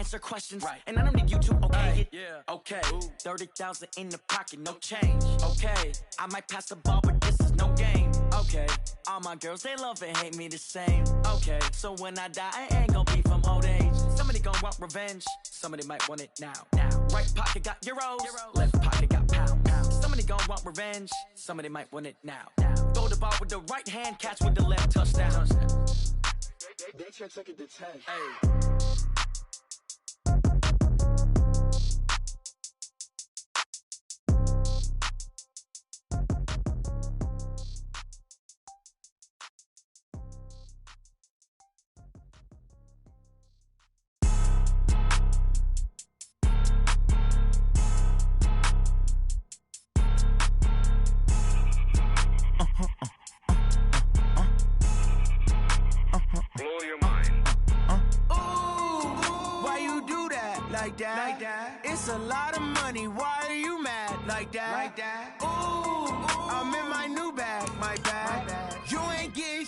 answer questions, and I don't need you to okay it. Okay, 30,000 in the pocket, no change. Okay, I might pass the ball, but this is no game. Okay, all my girls, they love and hate me the same. Okay, so when I die, I ain't gonna be from old age. Somebody gonna want revenge, somebody might want it now. Right pocket got euros, left pocket got pounds. Somebody gonna want revenge, somebody might want it now. Throw the ball with the right hand, catch with the left, touchdown. They can't take it to 10. Hey. Like that. It's a lot of money. Why are you mad like that? Ooh, I'm in my new bag, my bag. You ain't get.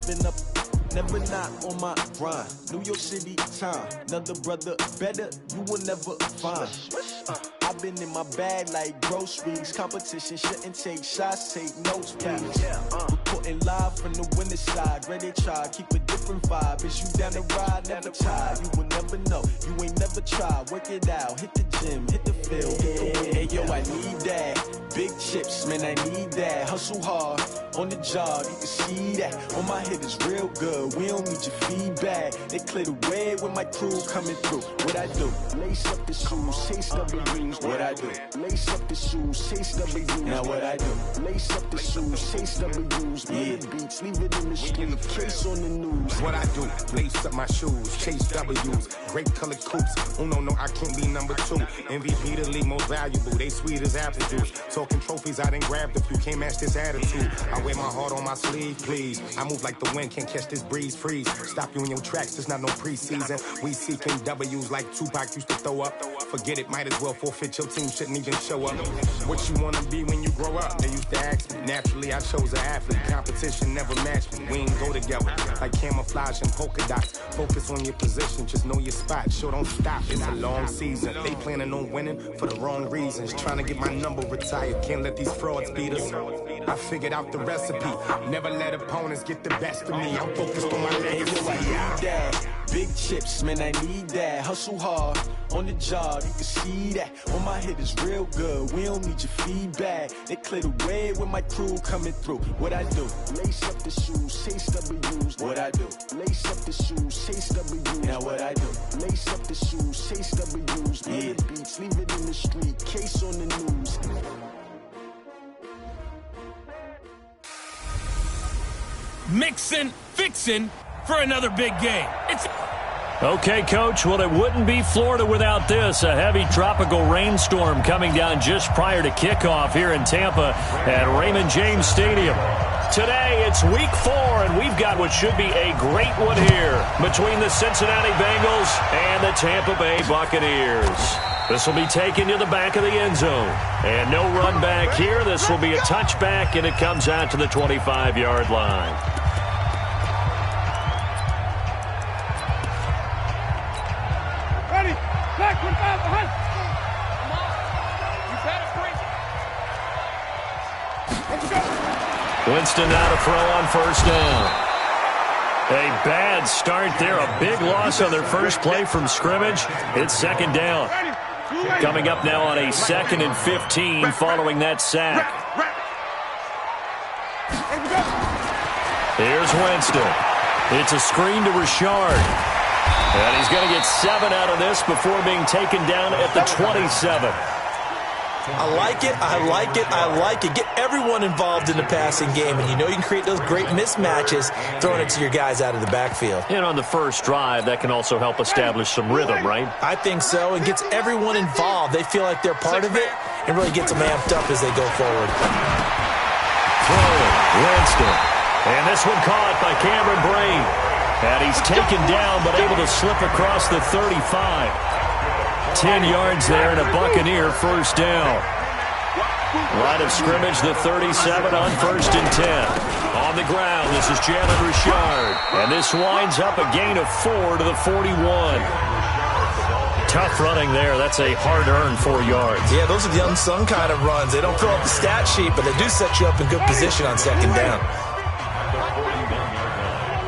Been up, never not on my grind. New York City time, another brother better, you will never find. I've been in my bag like groceries. Competition shouldn't take shots, take notes, please. Reporting live from the winter side. Ready to try, keep a different vibe. Is you down the ride, never tired. You will never know, you ain't never tried. Work it out, hit the gym, hit the field. Hey yo, I need that. Big chips, man, I need that. Hustle hard, on the job, you can see that. On my head is real good, we don't need your feedback. They clear the way with my crew coming through. What I do? Lace up the shoes, chase W's. What I do? Lace up the shoes, chase W's. Now what I do? Lace up the shoes, chase W's. Yeah. Beats, leave it in the street, case on the news. What I do? Lace up my shoes, chase W's. Great colored coops. Oh no, I can't be number 2. MVP the league most valuable. They sweet as apple juice. Talking trophies, I didn't grab the few. Can't match this attitude. I wear my heart on my sleeve, please. I move like the wind, can't catch this breeze, freeze. Stop you in your tracks, there's not no preseason. We seeking W's like Tupac used to throw up. Forget it, might as well forfeit, your team shouldn't even show up. What you wanna be when you grow up? They used to ask me. Naturally, I chose an athlete. Competition never matched me. We ain't go together. Like camouflage and polka dots. Focus on your position, just know your spot. Sure, don't stop, it's a long season. They planning on winning for the wrong reasons. Trying to get my number retired, can't let these frauds beat us. I figured out the recipe. Never let opponents get the best of me. I'm focused on my legacy. Big chips, man, I need that. Hustle hard, on the job, you can see that. On my head is real good, we don't need your feedback. They clear the way with my crew coming through. What I do? Lace up the shoes, chase W's. What I do? Lace up the shoes, chase W's. Now what I do? Lace up the shoes, chase W's. Yeah. The beats, leave it in the street, case on the news. Mixin', fixin' for another big game. Okay, Coach, well, it wouldn't be Florida without this. A heavy tropical rainstorm coming down just prior to kickoff here in Tampa at Raymond James Stadium. Today, it's week 4, and we've got what should be a great one here between the Cincinnati Bengals and the Tampa Bay Buccaneers. This will be taken to the back of the end zone. And no run back here. This will be a touchback, and it comes out to the 25-yard line. Winston now to throw on first down. A bad start there. A big loss on their first play from scrimmage. It's second down. Coming up now on a 2nd and 15 following that sack. Here's Winston. It's a screen to Richard. And he's going to get 7 out of this before being taken down at the 27. I like it, I like it, I like it. Get everyone involved in the passing game, and you know you can create those great mismatches throwing it to your guys out of the backfield. And on the first drive, that can also help establish some rhythm, right? I think so. It gets everyone involved. They feel like they're part of it, and really gets them amped up as they go forward. Throwing, Winston. And this one caught by Cameron Brain. And he's taken down, but able to slip across the 35. 10 yards there and a Buccaneer first down. Line of scrimmage, the 37 on 1st and 10. On the ground, this is Jalen Richard. And this winds up a gain of 4 to the 41. Tough running there. That's a hard-earned 4 yards. Yeah, those are the unsung kind of runs. They don't fill up the stat sheet, but they do set you up in good position on second down.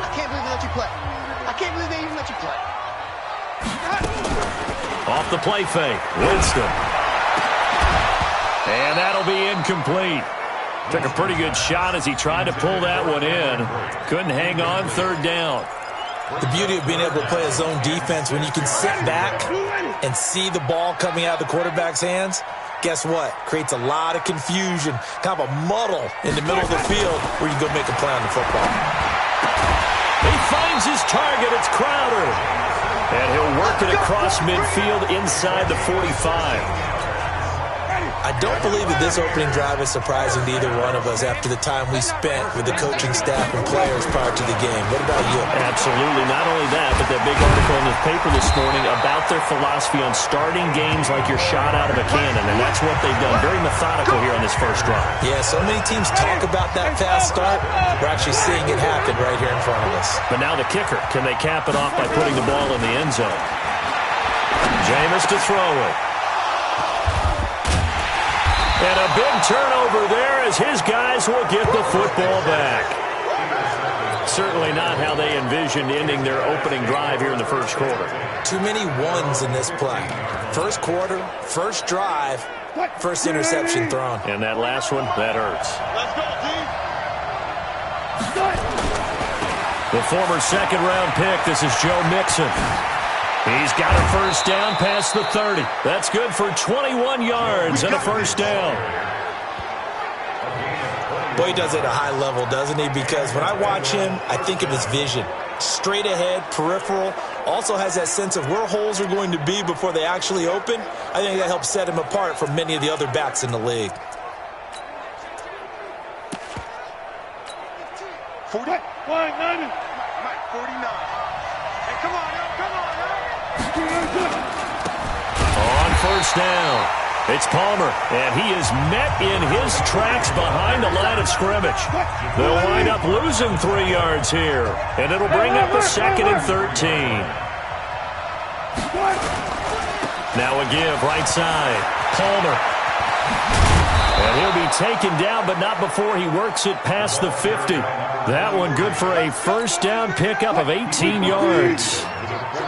I can't believe they let you play. I can't believe they even let you play. Off the play fake, Winston. And that'll be incomplete. Took a pretty good shot as he tried to pull that one in. Couldn't hang on, 3rd down. The beauty of being able to play a zone defense when you can sit back and see the ball coming out of the quarterback's hands, guess what? Creates a lot of confusion, kind of a muddle in the middle of the field where you go make a play on the football. He finds his target. It's Crowder. And he'll work it across midfield inside the 45. I don't believe that this opening drive is surprising to either one of us after the time we spent with the coaching staff and players prior to the game. What about you? Absolutely. Not only that, but that big article in the paper this morning about their philosophy on starting games like you're shot out of a cannon, and that's what they've done. Very methodical here on this first drive. Yeah, so many teams talk about that fast start. We're actually seeing it happen right here in front of us. But now the kicker. Can they cap it off by putting the ball in the end zone? Jameis to throw it. And a big turnover there as his guys will get the football back. Certainly not how they envisioned ending their opening drive here in the first quarter. Too many ones in this play. First quarter, first drive, first interception thrown. And that last one, that hurts. Let's go, The team. former second-round pick, this is Joe Mixon. He's got a first down past the 30. That's good for 21 yards and a first down. Boy, he does it at a high level, doesn't he? Because when I watch him, I think of his vision. Straight ahead, peripheral. Also has that sense of where holes are going to be before they actually open. I think that helps set him apart from many of the other backs in the league. 49. 49. Hey, come on, now. Come on, now. On first down, it's Palmer, and he is met in his tracks behind the line of scrimmage. They'll wind up losing 3 yards here, and it'll bring up a 2nd and 13. Now a give, right side, Palmer. And he'll be taken down, but not before he works it past the 50. That one good for a first down pickup of 18 yards.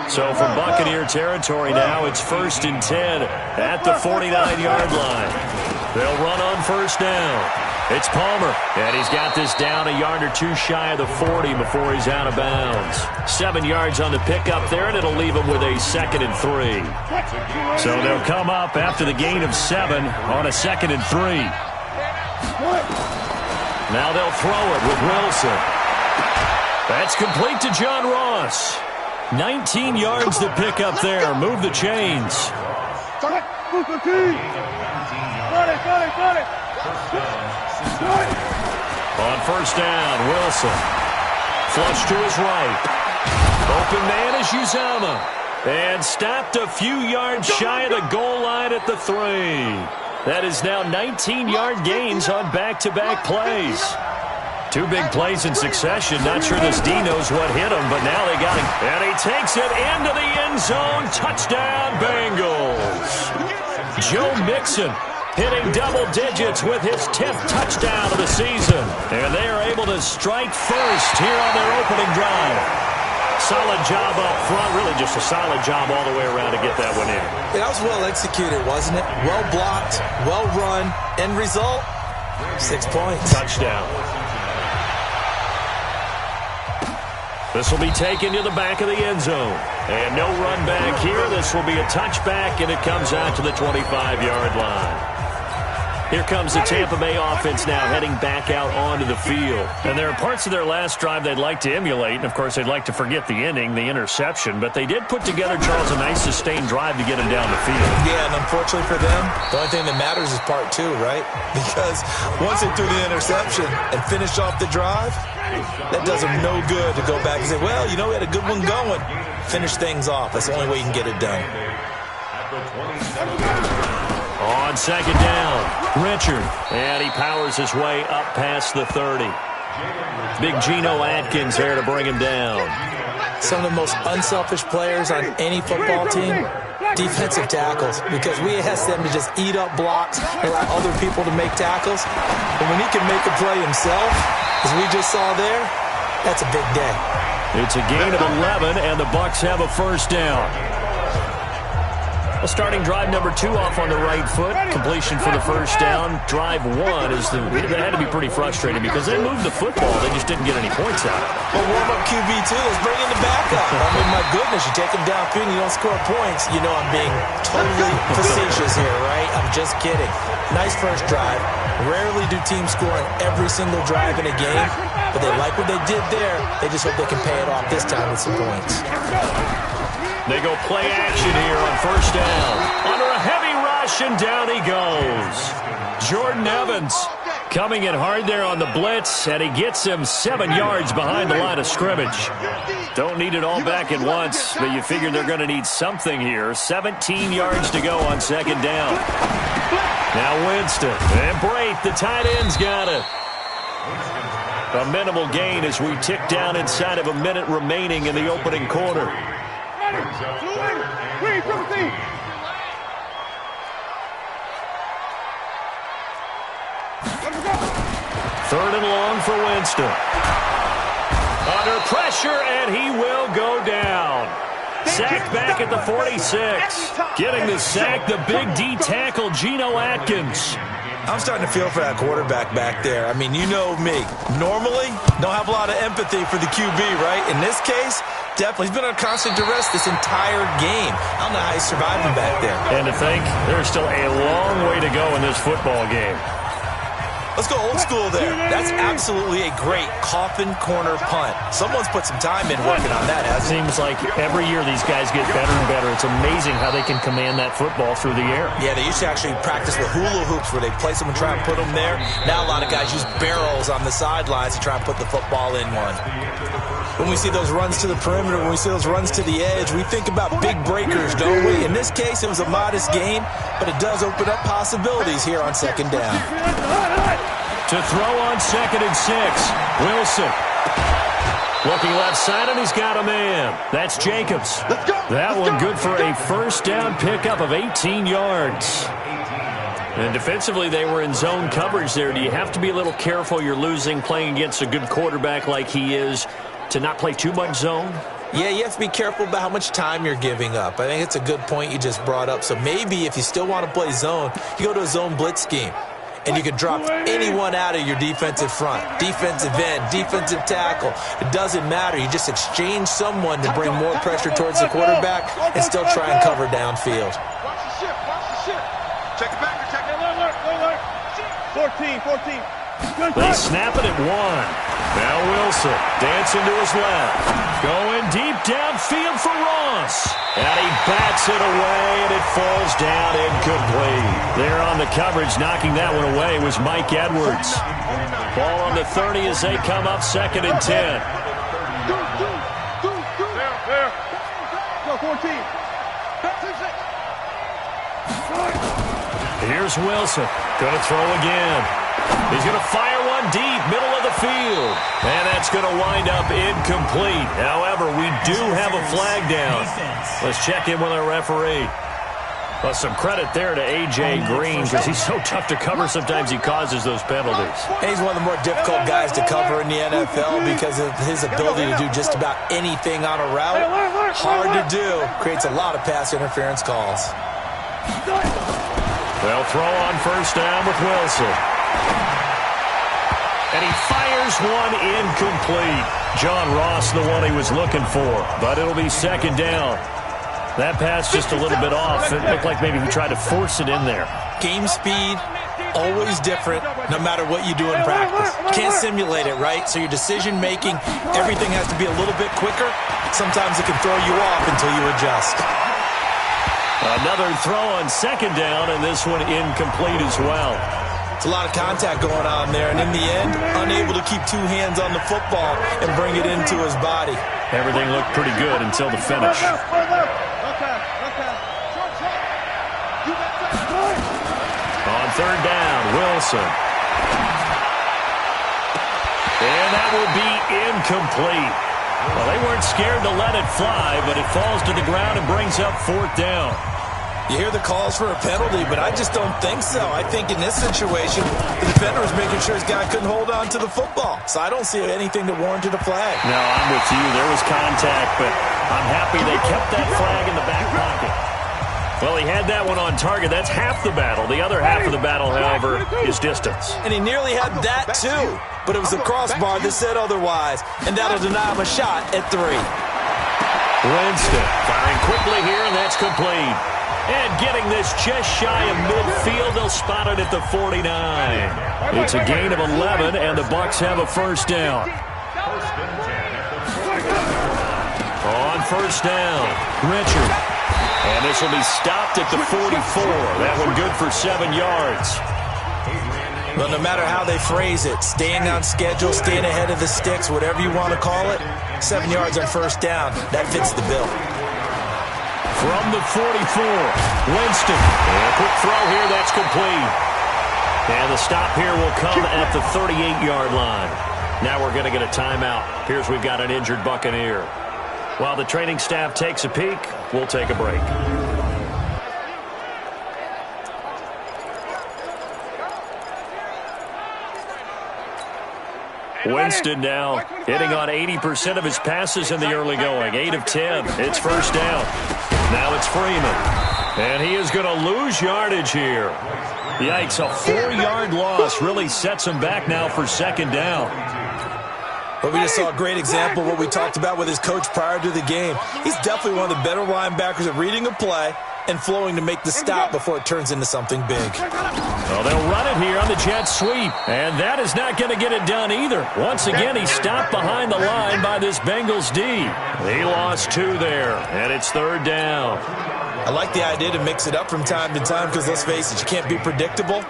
So from Buccaneer territory now, it's 1st and 10 at the 49-yard line. They'll run on first down. It's Palmer, and he's got this down a yard or two shy of the 40 before he's out of bounds. 7 yards on the pickup there, and it'll leave him with a 2nd and 3. So they'll come up after the gain of 7 on a 2nd and 3. Now they'll throw it with Wilson. That's complete to John Ross. 19 yards to pick up there. Move the chains. On first down, Wilson. Flush to his right. Open man is Uzomah. And stopped a few yards shy of the goal line at the 3. That is now 19-yard gains on back-to-back plays. 2 big plays in succession. Not sure this D knows what hit him, but now they got him. And he takes it into the end zone. Touchdown, Bengals. Joe Mixon hitting double digits with his 10th touchdown of the season. And they are able to strike first here on their opening drive. Solid job up front. Really just a solid job all the way around to get that one in. Yeah, that was well executed, wasn't it? Well blocked, well run. End result, 6 points. Touchdown. This will be taken to the back of the end zone. And no run back here. This will be a touchback, and it comes out to the 25-yard line. Here comes the Tampa Bay offense now heading back out onto the field. And there are parts of their last drive they'd like to emulate. And, of course, they'd like to forget the inning, the interception. But they did put together, Charles, a nice sustained drive to get them down the field. Yeah, and unfortunately for them, the only thing that matters is part 2, right? Because once they threw the interception and finished off the drive, that does them no good to go back and say, well, you know, we had a good one going. Finish things off. That's the only way you can get it done. On second down, Richard. And he powers his way up past the 30. Big Geno Atkins there to bring him down. Some of the most unselfish players on any football team, defensive tackles, because we ask them to just eat up blocks and allow other people to make tackles. And when he can make a play himself, as we just saw there, that's a big day. It's a gain of 11, and the Bucs have a first down. Well, starting drive number 2 off on the right foot. Completion for the first down. Drive 1 is that had to be pretty frustrating because they moved the football. They just didn't get any points out of it. Well, warm-up QB, too. Let's bring in the backup. I mean, my goodness, you take him downfield and you don't score points. You know I'm being totally facetious here, right? I'm just kidding. Nice first drive. Rarely do teams score on every single drive in a game, but they like what they did there. They just hope they can pay it off this time with some points. They go play action here on first down. Under a heavy rush, and down he goes. Jordan Evans coming in hard there on the blitz, and he gets him 7 yards behind the line of scrimmage. Don't need it all back at once, but you figure they're going to need something here. 17 yards to go on second down. Now Winston and Brate, the tight end's got it. A minimal gain as we tick down inside of a minute remaining in the opening quarter. Third and long for Winston. Under pressure, and he will go down. Sacked back at the 46. Getting the sack, the big D tackle, Geno Atkins. I'm starting to feel for that quarterback back there. I mean, you know me. Normally, don't have a lot of empathy for the QB, right? In this case, definitely. He's been under constant duress this entire game. I don't know how he's surviving back there. And to think, there's still a long way to go in this football game. Let's go old school there. That's absolutely a great coffin corner punt. Someone's put some time in working on that, hasn't it? Seems like every year these guys get better and better. It's amazing how they can command that football through the air. Yeah, they used to actually practice with hula hoops where they place them and try and put them there. Now a lot of guys use barrels on the sidelines to try and put the football in one. When we see those runs to the perimeter, when we see those runs to the edge, we think about big breakers, don't we? In this case, it was a modest game, but it does open up possibilities here on second down. To throw on 2nd and 6, Wilson. Looking left side, and he's got a man. That's Jacobs. That one good for a first down pickup of 18 yards. And defensively, they were in zone coverage there. Do you have to be a little careful? You're losing, playing against a good quarterback like he is, to not play too much zone? Yeah, you have to be careful about how much time you're giving up. I think it's a good point you just brought up. So maybe if you still want to play zone, you go to a zone blitz scheme. And you can drop anyone out of your defensive front. Defensive end, defensive tackle. It doesn't matter. You just exchange someone to bring more pressure towards the quarterback and still try and cover downfield. Watch the ship. Watch the ship. Check it back. Check it. 14. They snap it at 1. Now Wilson dancing to his left. Going deep downfield for Ross. And he bats it away, and it falls down incomplete. There on the coverage, knocking that one away was Mike Edwards. Ball on the 30 as they come up 2nd and 10. There. Go, 14. Here's Wilson. Going to throw again. He's going to fire one deep, middle of the field. And that's going to wind up incomplete. However, we do have a flag down. Let's check in with our referee. Well, some credit there to A.J. Green because he's so tough to cover. Sometimes he causes those penalties. And he's one of the more difficult guys to cover in the NFL because of his ability to do just about anything on a route. Hard to do. Creates a lot of pass interference calls. They'll throw on 1st down with Wilson. And he fires one incomplete. John Ross, the one he was looking for. But it'll be 2nd down. That pass just a little bit off. It looked like maybe he tried to force it in there. Game speed, always different no matter what you do in practice. You can't simulate it, right? So your decision-making, everything has to be a little bit quicker. Sometimes it can throw you off until you adjust. Another throw on 2nd down, and this one incomplete as well. It's a lot of contact going on there, and in the end, unable to keep 2 hands on the football and bring it into his body. Everything looked pretty good until the finish. On 3rd down, Wilson. And that will be incomplete. Well, they weren't scared to let it fly, but it falls to the ground and brings up 4th down. You hear the calls for a penalty, but I just don't think so. I think in this situation, the defender was making sure his guy couldn't hold on to the football. So I don't see anything that warranted a flag. No, I'm with you. There was contact, but I'm happy they kept that flag in the back pocket. Well, he had that one on target. That's half the battle. The other half of the battle, however, is distance. And he nearly had that, too. But it was the crossbar that said otherwise. And that'll deny him a shot at 3. Winston firing quickly here, and that's complete. And getting this just shy of midfield, they'll spot it at the 49. It's a gain of 11, and the Bucs have a 1st down. On 1st down, Richard. And this will be stopped at the 44. That one good for 7 yards. Well, no matter how they phrase it, staying on schedule, staying ahead of the sticks, whatever you want to call it, 7 yards on 1st down, that fits the bill. From the 44, Winston. And a quick throw here, that's complete. And the stop here will come at the 38-yard line. Now we're going to get a timeout. Appears we've got an injured Buccaneer. While the training staff takes a peek, we'll take a break. Winston now hitting on 80% of his passes in the early going. 8 of 10. It's 1st down. Now it's Freeman. And he is going to lose yardage here. Yikes, a 4-yard loss really sets him back now for 2nd down. But we just saw a great example of what we talked about with his coach prior to the game. He's definitely one of the better linebackers at reading a play and flowing to make the stop before it turns into something big. Well, they'll run it here on the jet sweep, and that is not going to get it done either. Once again, he stopped behind the line by this Bengals D. He lost 2 there, and it's 3rd down. I like the idea to mix it up from time to time because, let's face it, you can't be predictable.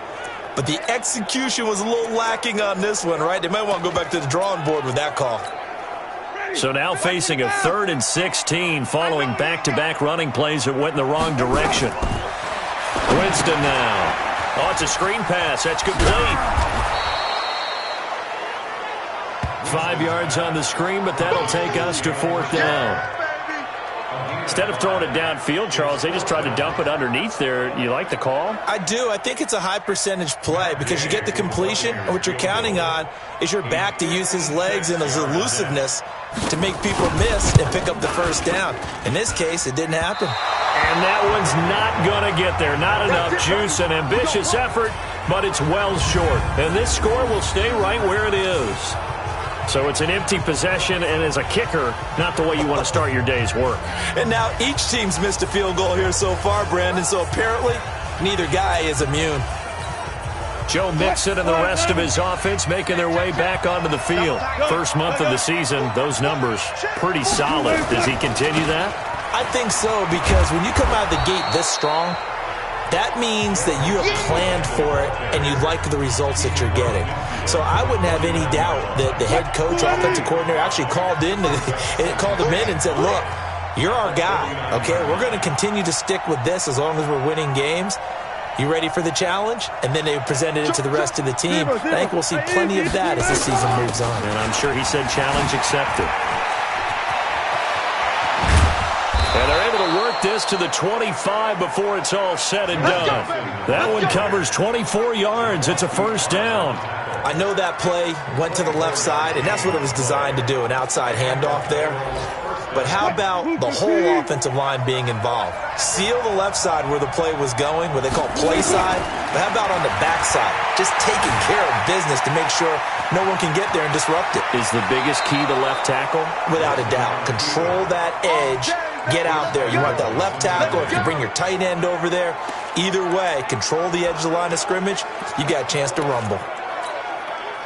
But the execution was a little lacking on this one, right? They might want to go back to the drawing board with that call. So now facing a 3rd and 16 following back-to-back running plays that went in the wrong direction. Winston now. Oh, it's a screen pass. That's complete. 5 yards on the screen, but that'll take us to 4th down. Instead of throwing it downfield, Charles, they just tried to dump it underneath there. You like the call? I do. I think it's a high percentage play because you get the completion, and what you're counting on is your back to use his legs and his elusiveness to make people miss and pick up the first down. In this case, it didn't happen. And that one's not going to get there. Not enough juice. An ambitious effort, but it's well short. And this score will stay right where it is. So it's an empty possession, and as a kicker, not the way you want to start your day's work. And now each team's missed a field goal here so far, Brandon, so apparently neither guy is immune. Joe Mixon and the rest of his offense making their way back onto the field. First month of the season, those numbers pretty solid. Does he continue that? I think so, because when you come out of the gate this strong, that means that you have planned for it and you like the results that you're getting. So I wouldn't have any doubt that the head coach, offensive coordinator, actually called him in and said, look, you're our guy, okay? We're going to continue to stick with this as long as we're winning games. You ready for the challenge? And then they presented it to the rest of the team. I think we'll see plenty of that as the season moves on. And I'm sure he said challenge accepted. And they're able to work this to the 25 before it's all said and done. That one covers 24 yards. It's a first down. I know that play went to the left side, and that's what it was designed to do, an outside handoff there. But how about the whole offensive line being involved? Seal the left side where the play was going, what they call play side. But how about on the back side? Just taking care of business to make sure no one can get there and disrupt it. Is the biggest key to left tackle? Without a doubt. Control that edge. Get out there. You want that left tackle. If you bring your tight end over there, either way, control the edge of the line of scrimmage, you got a chance to rumble.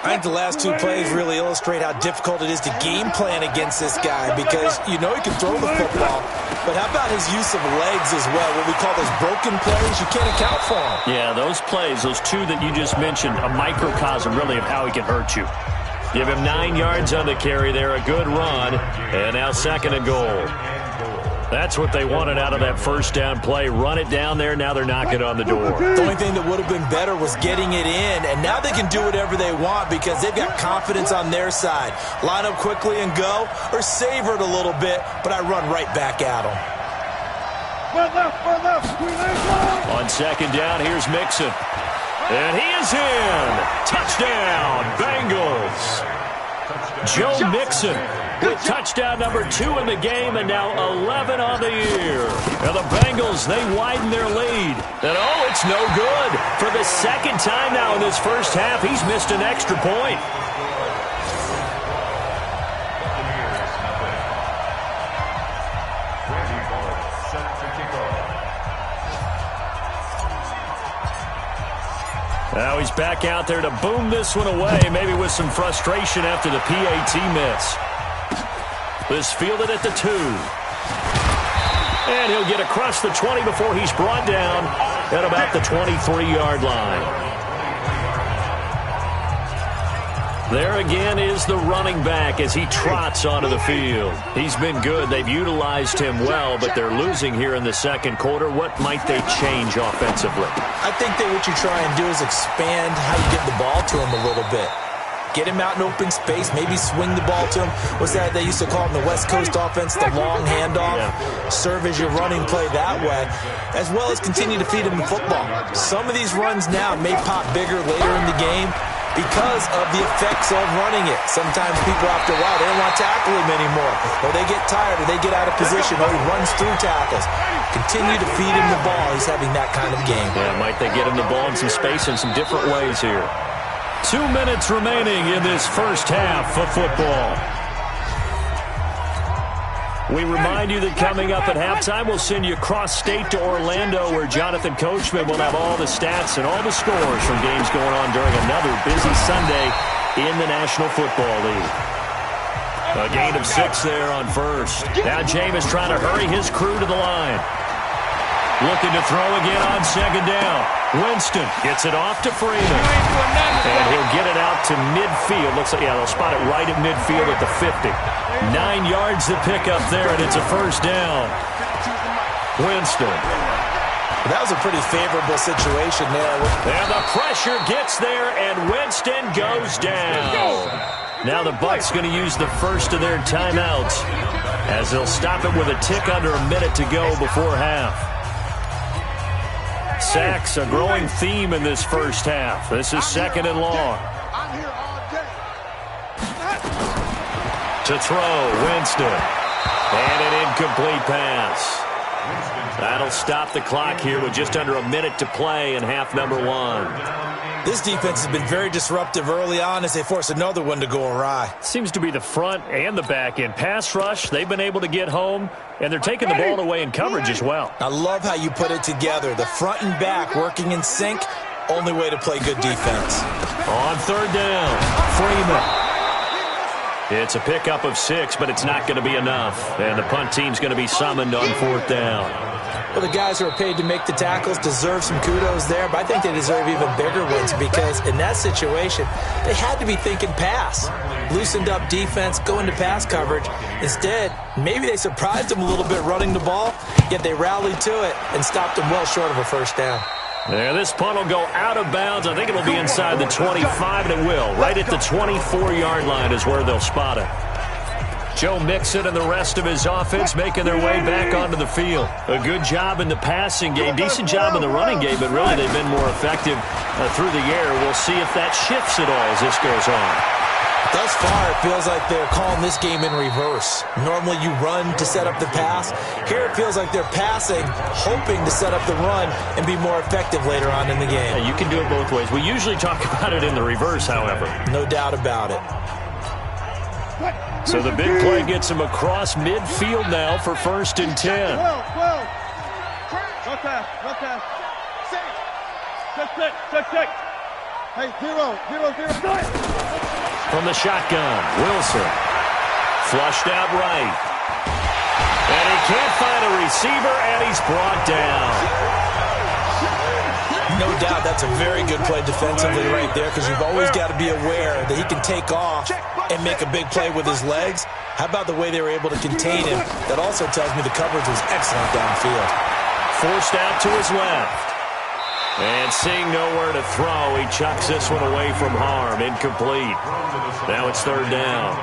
I think the last two plays really illustrate how difficult it is to game plan against this guy because you know he can throw the football, but how about his use of legs as well? What we call those broken plays, you can't account for them. Yeah, those plays, those two that you just mentioned, a microcosm really of how he can hurt you. Give him 9 yards on the carry there, a good run, and now second and goal. That's what they wanted out of that first down play. Run it down there. Now they're knocking on the door. The only thing that would have been better was getting it in, and now they can do whatever they want because they've got confidence on their side. Line up quickly and go, or savor it a little bit, but I run right back at them. On second down, here's Mixon. And he is in. Touchdown, Bengals. Joe Mixon with touchdown number 2 in the game, and now 11 on the year. And the Bengals, they widen their lead. And oh, it's no good. For the second time now in this first half, he's missed an extra point. Now he's back out there to boom this one away, maybe with some frustration after the PAT miss. This fielded at the 2. And he'll get across the 20 before he's brought down at about the 23-yard line. There again is the running back as he trots onto the field. He's been good. They've utilized him well, but they're losing here in the second quarter. What might they change offensively? I think that what you try and do is expand how you get the ball to him a little bit. Get him out in open space, maybe swing the ball to him. What's that they used to call in the West Coast offense, the long handoff? Yeah. Serve as your running play that way, as well as continue to feed him the football. Some of these runs now may pop bigger later in the game because of the effects of running it. Sometimes people, after a while, they don't want to tackle him anymore. Or they get tired, or they get out of position, or he runs through tackles. Continue to feed him the ball. He's having that kind of game. Yeah, might they get him the ball in some space in some different ways here. 2 minutes remaining in this first half of football. We remind you that coming up at halftime, we'll send you cross-state to Orlando, where Jonathan Coachman will have all the stats and all the scores from games going on during another busy Sunday in the National Football League. A gain of 6 there on first. Now Jameis trying to hurry his crew to the line. Looking to throw again on second down. Winston gets it off to Freeman. And he'll get it out to midfield. Looks like, yeah, they'll spot it right at midfield at the 50. 9 yards to pick up there, and it's a first down. Winston. That was a pretty favorable situation there. And the pressure gets there, and Winston goes down. Now the Bucks going to use the first of their timeouts as they'll stop it with a tick under a minute to go before half. Sacks, a growing theme in this first half. This is second and long. To throw, Winston. And an incomplete pass. That'll stop the clock here with just under a minute to play in half number one. This defense has been very disruptive early on as they force another one to go awry. Seems to be the front and the back end. Pass rush, they've been able to get home, and they're taking the ball away in coverage as well. I love how you put it together. The front and back working in sync, only way to play good defense. On third down, Freeman. It's a pickup of 6, but it's not going to be enough. And the punt team's going to be summoned on fourth down. Well, the guys who are paid to make the tackles deserve some kudos there, but I think they deserve even bigger ones because in that situation, they had to be thinking pass. Loosened up defense, go into pass coverage. Instead, maybe they surprised them a little bit running the ball, yet they rallied to it and stopped them well short of a first down. Yeah, this punt will go out of bounds. I think it'll be inside the 25, and it will. Right at the 24-yard line is where they'll spot it. Joe Mixon and the rest of his offense making their way back onto the field. A good job in the passing game, decent job in the running game, but really they've been more effective through the air. We'll see if that shifts at all as this goes on. Thus far, it feels like they're calling this game in reverse. Normally you run to set up the pass. Here it feels like they're passing, hoping to set up the run and be more effective later on in the game. Yeah, you can do it both ways. We usually talk about it in the reverse, however. No doubt about it. So the big play gets him across midfield now for 1st and 10. No pass. Check. Hey, zero. From the shotgun, Wilson. Flushed out right. And he can't find a receiver, and he's brought down. No doubt that's a very good play defensively right there because you've always got to be aware that he can take off and make a big play with his legs. How about the way they were able to contain him? That also tells me the coverage was excellent downfield. Forced out to his left. And seeing nowhere to throw, he chucks this one away from harm. Incomplete. Now it's third down.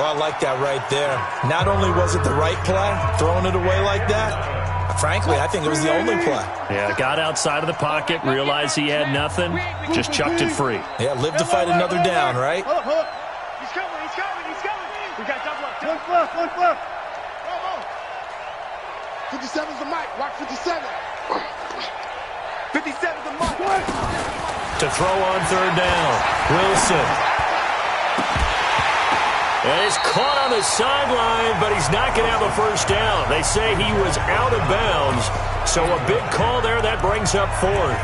Oh, I like that right there. Not only was it the right play, throwing it away like that, frankly, I think it was the only play. Yeah, got outside of the pocket, realized he had nothing, just chucked it free. Yeah, live to fight another down, right? Hold up. He's coming. We got double up. Look left. 57's the mic. Watch 57. 57's the mic. To throw on third down, Wilson. And he's caught on the sideline, but he's not going to have a first down. They say he was out of bounds, so a big call there. That brings up 4th.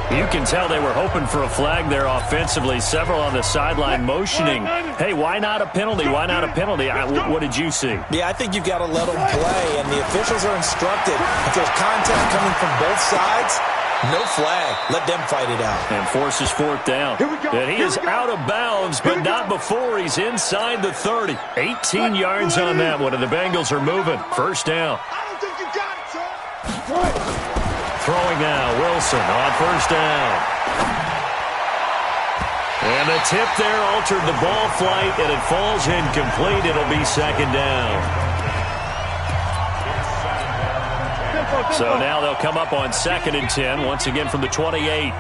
You can tell they were hoping for a flag there offensively. Several on the sideline motioning, hey, why not a penalty? Why not a penalty? What did you see? Yeah, I think you've got to let them play, and the officials are instructed. If there's contact coming from both sides, no flag. Let them fight it out. And forces 4th down. And he is out of bounds, but not before he's inside the 30. 18 yards on that one, and the Bengals are moving. First down. I don't think you got it, son. Throwing now, Wilson on first down. And the tip there altered the ball flight, and it falls incomplete. It'll be second down. So now they'll come up on 2nd and 10, once again from the 28.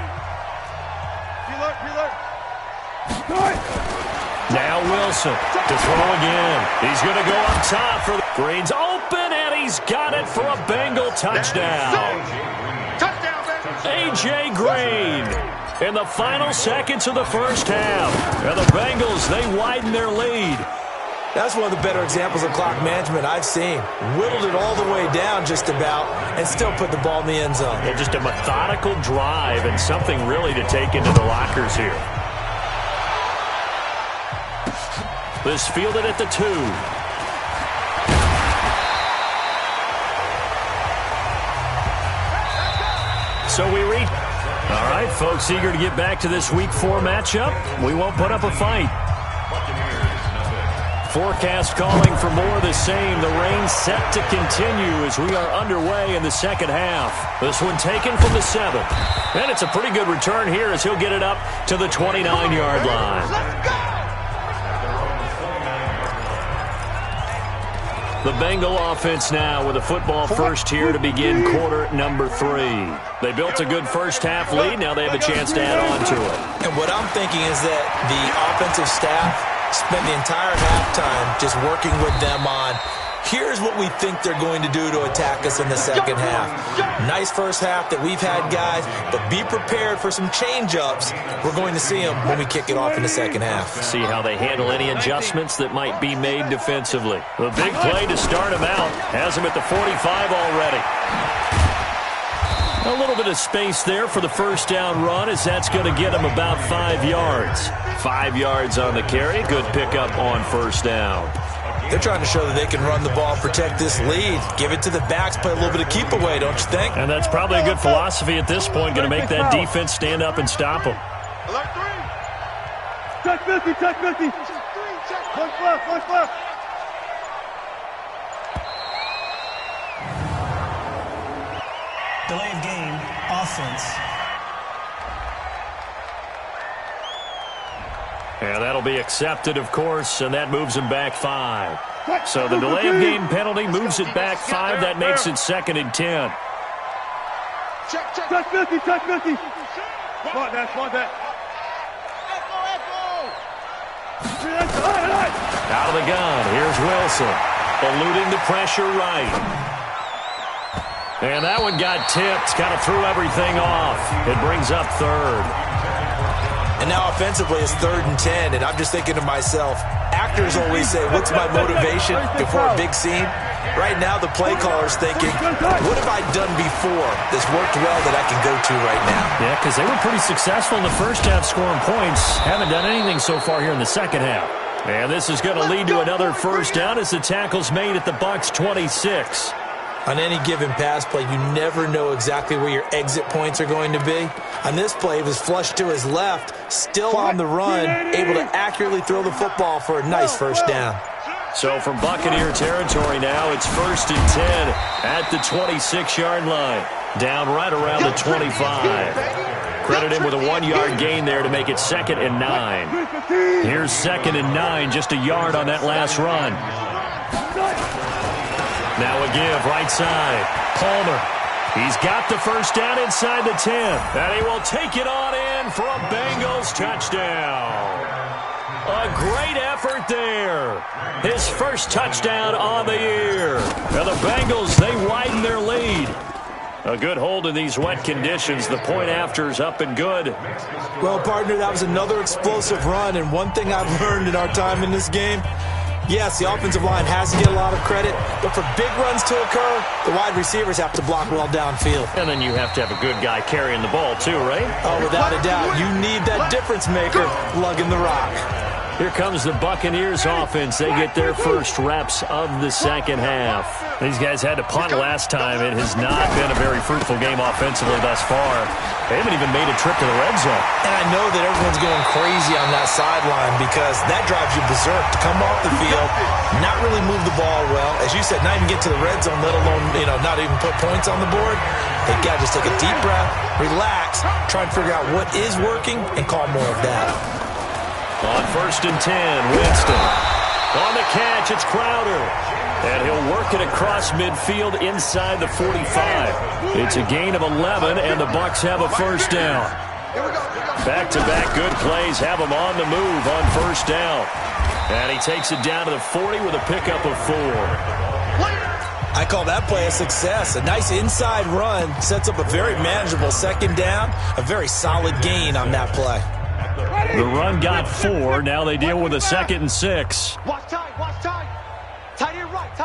Now Wilson to throw again. He's going to go up top for the Green's open, and he's got it for a Bengal touchdown. A.J. Green in the final seconds of the first half. And the Bengals, they widen their lead. That's one of the better examples of clock management I've seen. Whittled it all the way down just about and still put the ball in the end zone. Yeah, just a methodical drive and something really to take into the lockers here. This fielded at the 2. So we reach. All right, folks, eager to get back to this Week 4 matchup. We won't put up a fight. Forecast calling for more of the same. The rain set to continue as we are underway in the second half. This one taken from the 7th. And it's a pretty good return here as he'll get it up to the 29-yard line. The Bengal offense now with a football first here to begin quarter number 3. They built a good first half lead. Now they have a chance to add on to it. And what I'm thinking is that the offensive staff spent the entire halftime just working with them on, here's what we think they're going to do to attack us in the second half. Nice first half that we've had, guys, but be prepared for some change-ups. We're going to see them when we kick it off in the second half. See how they handle any adjustments that might be made defensively. The big play to start him out has him at the 45 already. A little bit of space there for the first down run, as that's going to get him about 5 yards. 5 yards on the carry. Good pickup on first down. They're trying to show that they can run the ball and protect this lead. Give it to the backs, play a little bit of keep away, don't you think? And that's probably a good philosophy at this point, going to make that defense stand up and stop them. Check 50, check 50. One left. Delay of game, offense. And that'll be accepted, of course, and that moves him back 5. So the delay of game penalty moves it back 5. That makes it 2nd and 10. Check 50, check 50. Spot that. Out of the gun, here's Wilson. Eluding the pressure right. And that one got tipped, kind of threw everything off. It brings up 3rd. And now offensively it's 3rd and 10, and I'm just thinking to myself, actors always say, what's my motivation before a big scene? Right now the play caller's thinking, what have I done before that's worked well that I can go to right now? Yeah, because they were pretty successful in the first half scoring points. Haven't done anything so far here in the second half. And this is going to lead to another first down as the tackle's made at the Bucs 26. On any given pass play, you never know exactly where your exit points are going to be. On this play, it was flushed to his left, still on the run, able to accurately throw the football for a nice first down. So from Buccaneer territory now, it's 1st and 10 at the 26-yard line. Down right around the 25. Credit him with a 1-yard gain there to make it 2nd and 9. Here's 2nd and 9, just a yard on that last run. Now a give, right side. Palmer. He's got the first down inside the 10. And he will take it on in for a Bengals touchdown. A great effort there. His first touchdown on the year. And the Bengals, they widen their lead. A good hold in these wet conditions. The point after is up and good. Well, partner, that was another explosive run. And one thing I've learned in our time in this game, yes, the offensive line has to get a lot of credit, but for big runs to occur, the wide receivers have to block well downfield. And then you have to have a good guy carrying the ball too, right? Oh, without a doubt. You need that difference maker lugging the rock. Here comes the Buccaneers offense. They get their first reps of the second half. These guys had to punt last time. It has not been a very fruitful game offensively thus far. They haven't even made a trip to the red zone. And I know that everyone's going crazy on that sideline because that drives you berserk to come off the field, not really move the ball well. As you said, not even get to the red zone, let alone, not even put points on the board. They got to just take a deep breath, relax, try and figure out what is working, and call more of that. On 1st and 10, Winston. On the catch, it's Crowder. And he'll work it across midfield inside the 45. It's a gain of 11, and the Bucs have a first down. Back-to-back good plays have him on the move on first down. And he takes it down to the 40 with a pickup of 4. I call that play a success. A nice inside run sets up a very manageable second down. A very solid gain on that play. The run got 4. Now they deal with a 2nd and 6. Watch time. Tight end right.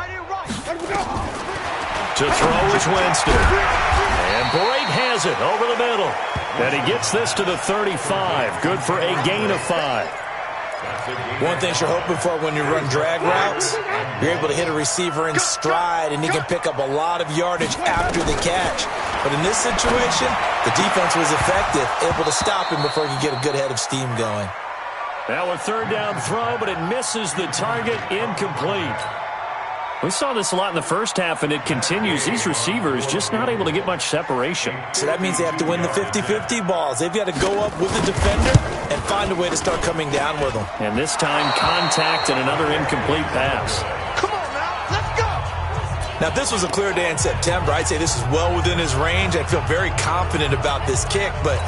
To throw is Winston. And Brake has it over the middle. And he gets this to the 35. Good for a gain of 5. One thing you're hoping for when you run drag routes, you're able to hit a receiver in stride, and he can pick up a lot of yardage after the catch. But in this situation, the defense was effective, able to stop him before he could get a good head of steam going. Now a 3rd down throw, but it misses the target, incomplete. We saw this a lot in the first half, and it continues. These receivers just not able to get much separation. So that means they have to win the 50-50 balls. They've got to go up with the defender and find a way to start coming down with them. And this time, contact and another incomplete pass. Come on now, let's go. Now, if this was a clear day in September, I'd say this is well within his range. I feel very confident about this kick, but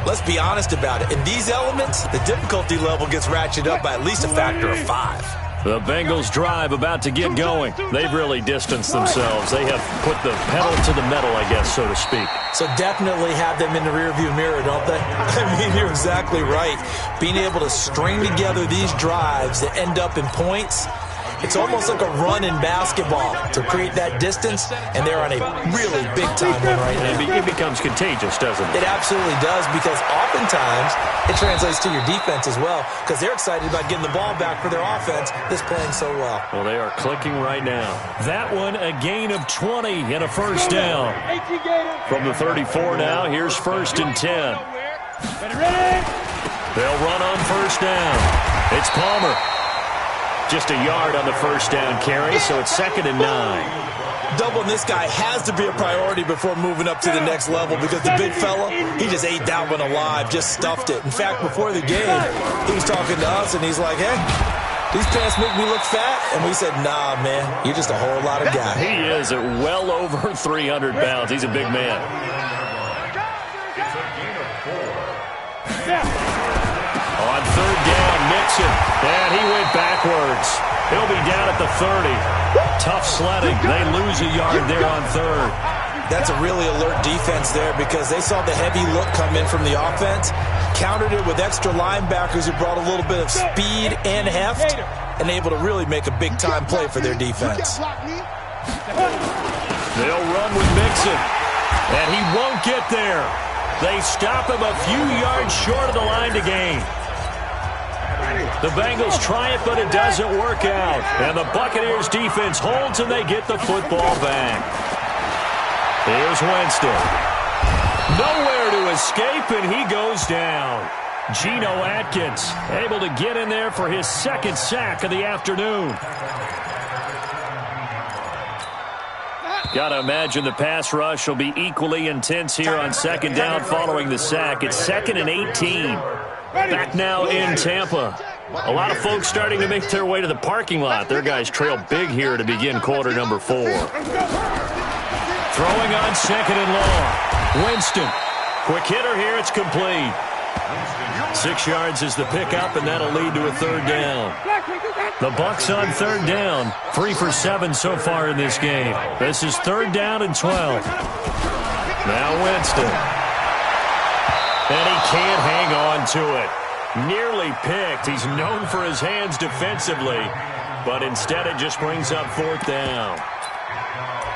let's be honest about it. In these elements, the difficulty level gets ratcheted up by at least a factor of 5. The Bengals drive about to get going. They've really distanced themselves. They have put the pedal to the metal, I guess, so to speak. So definitely have them in the rearview mirror, don't they? I mean, you're exactly right. Being able to string together these drives that end up in points, it's almost like a run in basketball to create that distance, and they're on a really big-time run right now. It becomes contagious, doesn't it? It absolutely does, because oftentimes it translates to your defense as well, because they're excited about getting the ball back for their offense that's playing so well. Well, they are clicking right now. That one, a gain of 20 and a first down. From the 34 now, here's 1st and 10. They'll run on first down. It's Palmer. Just a yard on the first down carry, so it's 2nd and 9. Doubling this guy has to be a priority before moving up to the next level, because the big fella, he just ate that one alive, just stuffed it. In fact, before the game, he was talking to us, and he's like, hey, these pants make me look fat? And we said, nah, man, you're just a whole lot of guy. He is at well over 300 pounds. He's a big man. On 3rd down, Mixon, and he went backwards. He'll be down at the 30. Tough sledding. They lose a yard there on 3rd. That's a really alert defense there, because they saw the heavy look come in from the offense, countered it with extra linebackers who brought a little bit of speed and heft, and able to really make a big-time play for their defense. They'll run with Mixon, and he won't get there. They stop him a few yards short of the line to gain. The Bengals try it, but it doesn't work out. And the Buccaneers defense holds, and they get the football back. Here's Winston. Nowhere to escape, and he goes down. Geno Atkins able to get in there for his 2nd sack of the afternoon. Got to imagine the pass rush will be equally intense here on 2nd down following the sack. It's 2nd and 18. Back now in Tampa. A lot of folks starting to make their way to the parking lot. Their guys trail big here to begin quarter number 4. Throwing on 2nd and long. Winston. Quick hitter here. It's complete. 6 yards is the pickup, and that'll lead to a 3rd down. The Bucs on 3rd down. 3 for 7 so far in this game. This is 3rd down and 12. Now Winston. And he can't hang on to it. Nearly picked. He's known for his hands defensively, but instead it just brings up 4th down.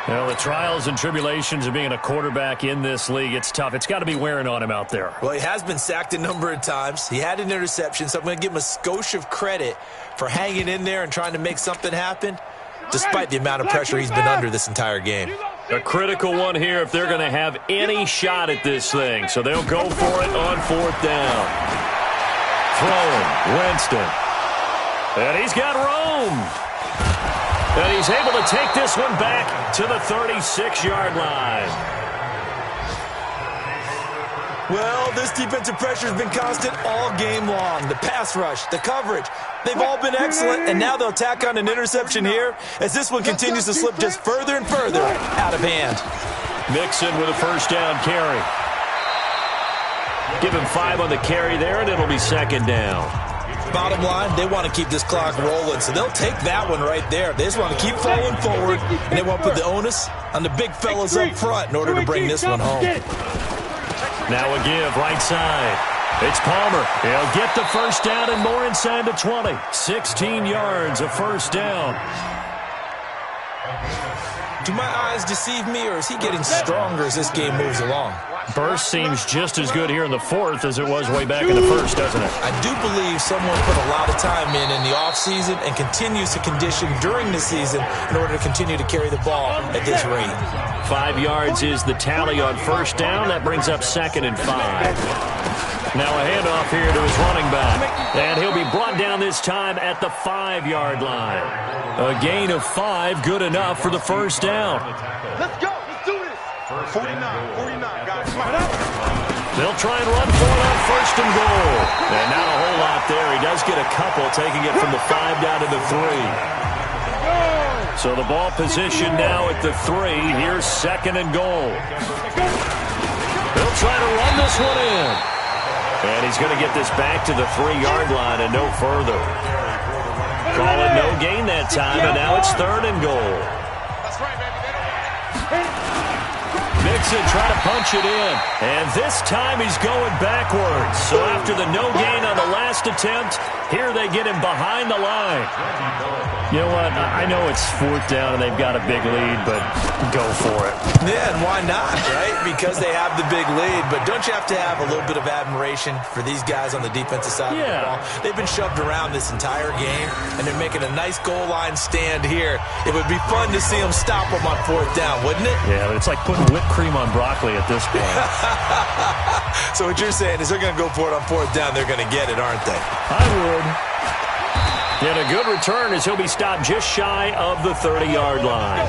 Well, the trials and tribulations of being a quarterback in this league, it's tough. It's got to be wearing on him out there. Well, he has been sacked a number of times. He had an interception, so I'm going to give him a skosh of credit for hanging in there and trying to make something happen, despite the amount of pressure he's been under this entire game. A critical one here if they're going to have any shot at this thing. So they'll go for it on 4th down. Throwing, Winston. And he's got room. And he's able to take this one back to the 36-yard line. Well, this defensive pressure has been constant all game long. The pass rush, the coverage, they've all been excellent, and now they'll tack on an interception here as this one continues to slip just further and further out of hand. Mixon with a 1st down carry. Give him 5 on the carry there, and it'll be 2nd down. Bottom line, they want to keep this clock rolling, so they'll take that one right there. They just want to keep falling forward, and they want to put the onus on the big fellas up front in order to bring this one home. Now a give, right side. It's Palmer. He'll get the 1st down and more inside the 20. 16 yards, a 1st down. Do my eyes deceive me, or is he getting stronger as this game moves along? Burst seems just as good here in the 4th as it was way back in the 1st, doesn't it? I do believe someone put a lot of time in the offseason and continues to condition during the season in order to continue to carry the ball at this rate. 5 yards is the tally on 1st down. That brings up 2nd and 5. Now a handoff here to his running back. And he'll be brought down this time at the 5-yard line. A gain of 5, good enough for the 1st down. Let's go. Let's do this. 49, guys. They'll try and run for it on 1st and goal. And not a whole lot there. He does get a couple, taking it from the 5 down to the 3. So the ball position now at the 3. Here's 2nd and goal. He'll try to run this one in. And he's going to get this back to the 3-yard line and no further. Call it no gain that time, and now it's 3rd and goal. Mixon trying to punch it in. And this time he's going backwards. So after the no gain on the last attempt, here they get him behind the line. You know what? I know it's 4th down and they've got a big lead, but go for it. Yeah, and why not, right? Because they have the big lead. But don't you have to have a little bit of admiration for these guys on the defensive side of the ball? They've been shoved around this entire game, and they're making a nice goal line stand here. It would be fun to see them stop them on 4th down, wouldn't it? Yeah, but it's like putting whipped cream on broccoli at this point. So what you're saying is they're going to go for it on 4th down. They're going to get it, aren't they? I would. And a good return as he'll be stopped just shy of the 30-yard line.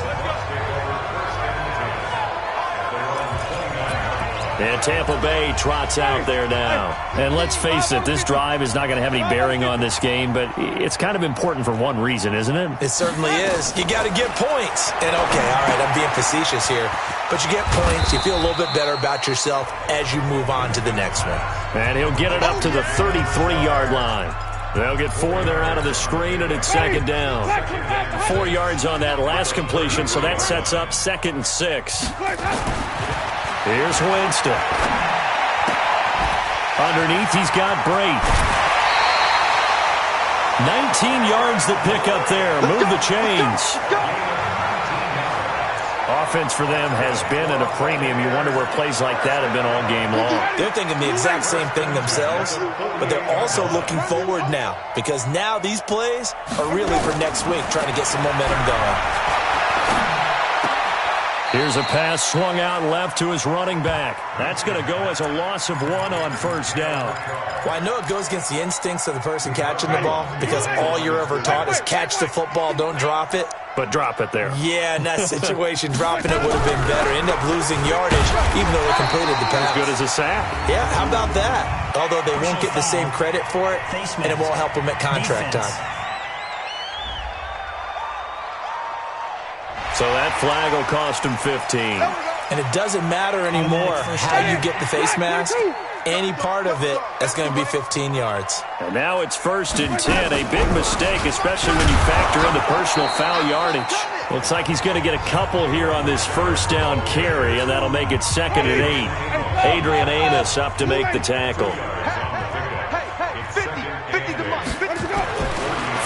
And Tampa Bay trots out there now. And let's face it, this drive is not going to have any bearing on this game, but it's kind of important for one reason, isn't it? It certainly is. You got to get points. And okay, all right, I'm being facetious here, but you get points, you feel a little bit better about yourself as you move on to the next one. And he'll get it up to the 33-yard line. They'll get 4 there out of the screen, and it's 2nd down. 4 yards on that last completion, so that sets up 2nd and 6. Here's Winston. Underneath, he's got Brate. 19 yards to pick up there. Move the chains. Offense for them has been at a premium. You wonder where plays like that have been all game long. They're thinking the exact same thing themselves, but they're also looking forward now because now these plays are really for next week, trying to get some momentum going. Here's a pass swung out left to his running back. That's going to go as a loss of 1 on 1st down. Well, I know it goes against the instincts of the person catching the ball because all you're ever taught is catch the football, don't drop it. But drop it there. Yeah, in that situation, dropping it would have been better. End up losing yardage, even though they completed the pass. As good as a sack. Yeah, how about that? Although they won't get the same credit for it, and it won't help them at contract time. So that flag will cost him 15. And it doesn't matter anymore how you get the face mask. Any part of it, that's going to be 15 yards. And now it's 1st and 10. A big mistake, especially when you factor in the personal foul yardage. Looks like he's going to get a couple here on this 1st down carry, and that'll make it 2nd and 8. Adrian Amos up to make the tackle.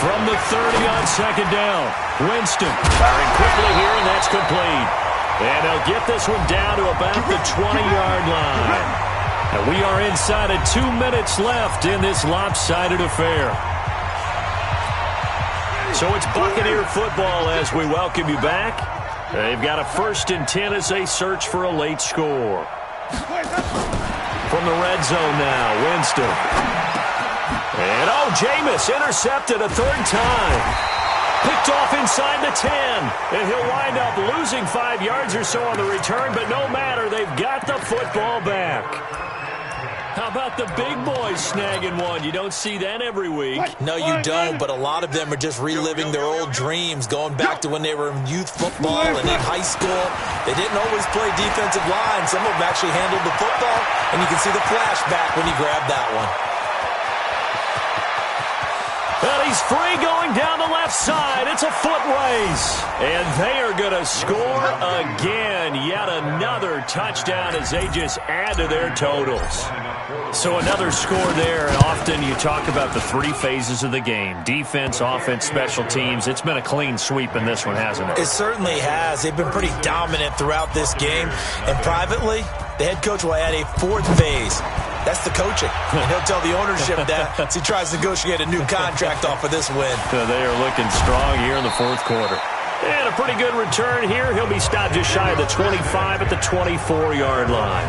From the 30 on 2nd down, Winston firing quickly here, and that's complete. And they'll get this one down to about the 20-yard line. And we are inside of 2 minutes left in this lopsided affair. So it's Buccaneer football as we welcome you back. They've got a 1st and 10 as they search for a late score. From the red zone now, Winston. And Jameis intercepted a 3rd time. Picked off inside the 10. And he'll wind up losing 5 yards or so on the return, but no matter, they've got the football back. How about the big boys snagging one? You don't see that every week. No, you don't, but a lot of them are just reliving their old dreams, going back to when they were in youth football and in high school. They didn't always play defensive line. Some of them actually handled the football, and you can see the flashback when he grabbed that one. And he's free going down the left side. It's a foot race. And they are going to score again. Yet another touchdown as they just add to their totals. So another score there. And often you talk about the 3 phases of the game. Defense, offense, special teams. It's been a clean sweep in this one, hasn't it? It certainly has. They've been pretty dominant throughout this game. And privately, the head coach will add a 4th phase. That's the coaching. And he'll tell the ownership that as he tries to negotiate a new contract off of this win. So they are looking strong here in the 4th quarter. And a pretty good return here. He'll be stopped just shy of the 25 at the 24-yard line.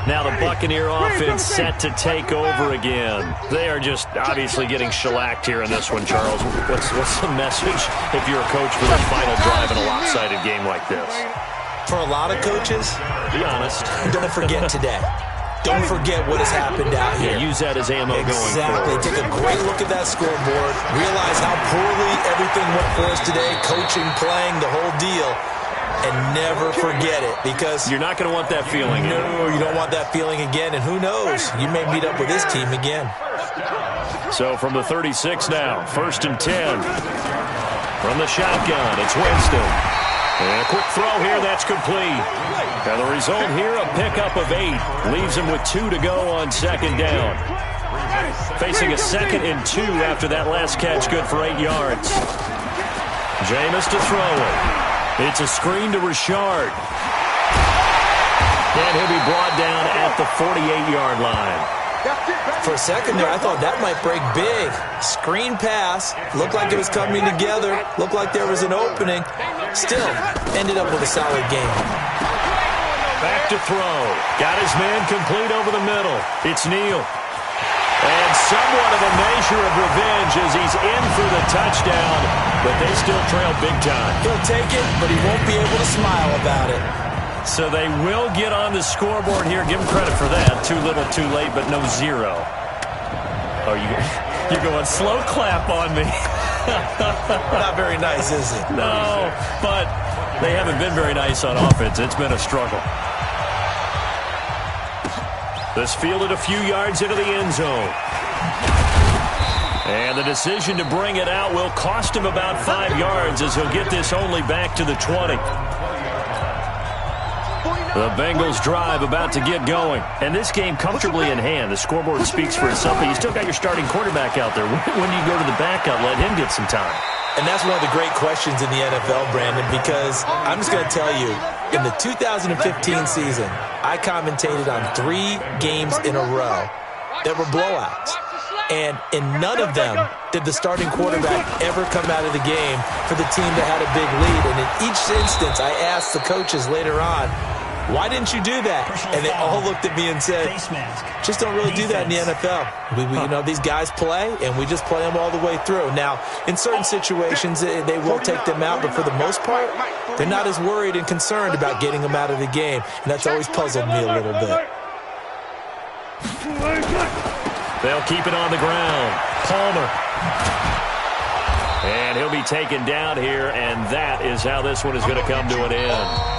Now the Buccaneer offense set to take over again. They are just obviously getting shellacked here in this one, Charles. What's the message if you're a coach for the final drive in a lopsided game like this? For a lot of coaches, be honest. don't forget today. don't forget what has happened out here. Yeah, use that as ammo going forward. Exactly. Take a great look at that scoreboard. Realize how poorly everything went for us today. Coaching, playing, the whole deal. And never forget it, because you're not going to want that feeling. No, you don't want that feeling again. And who knows? You may meet up with this team again. So from the 36 now, 1st and 10. From the shotgun, it's Winston. And a quick throw here, that's complete. And the result here, a pickup of 8. Leaves him with 2 to go on 2nd down. Facing a 2nd and 2 after that last catch, good for 8 yards. Jameis to throw it. It's a screen to Richard. And he'll be brought down at the 48-yard line. For a second there, I thought that might break big. Screen pass. Looked like it was coming together. Looked like there was an opening. Still, ended up with a solid game. Back to throw. Got his man complete over the middle. It's Neal. And somewhat of a measure of revenge as he's in for the touchdown, but they still trail big time. He'll take it, but he won't be able to smile about it. So they will get on the scoreboard here. Give him credit for that. Too little, too late, but no 0. Oh, you're going slow clap on me. Not very nice, is it? No, but they haven't been very nice on offense. It's been a struggle. This fielded a few yards into the end zone. And the decision to bring it out will cost him about 5 yards as he'll get this only back to the 20. The Bengals drive about to get going. And this game comfortably in hand. The scoreboard speaks for itself, but you still got your starting quarterback out there. When you go to the backup, let him get some time. And that's one of the great questions in the NFL, Brandon, because I'm just going to tell you, in the 2015 season, I commentated on 3 games in a row that were blowouts. And in none of them did the starting quarterback ever come out of the game for the team that had a big lead. And in each instance, I asked the coaches later on, why didn't you do that? And they all looked at me and said, just don't really do that in the NFL. You know, these guys play, and we just play them all the way through. Now, in certain situations, they will take them out, but for the most part, they're not as worried and concerned about getting them out of the game. And that's always puzzled me a little bit. They'll keep it on the ground. Palmer. And he'll be taken down here, and that is how this one is going to come to an end.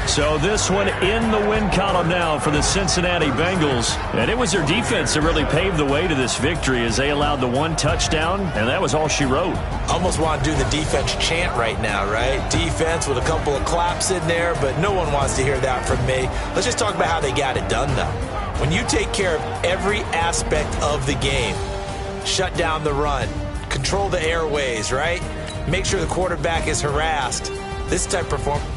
So this one in the win column now for the Cincinnati Bengals. And it was their defense that really paved the way to this victory as they allowed the 1 touchdown, and that was all she wrote. Almost want to do the defense chant right now, right? Defense with a couple of claps in there, but no one wants to hear that from me. Let's just talk about how they got it done, though. When you take care of every aspect of the game, shut down the run, control the airways, right? Make sure the quarterback is harassed. This type of performance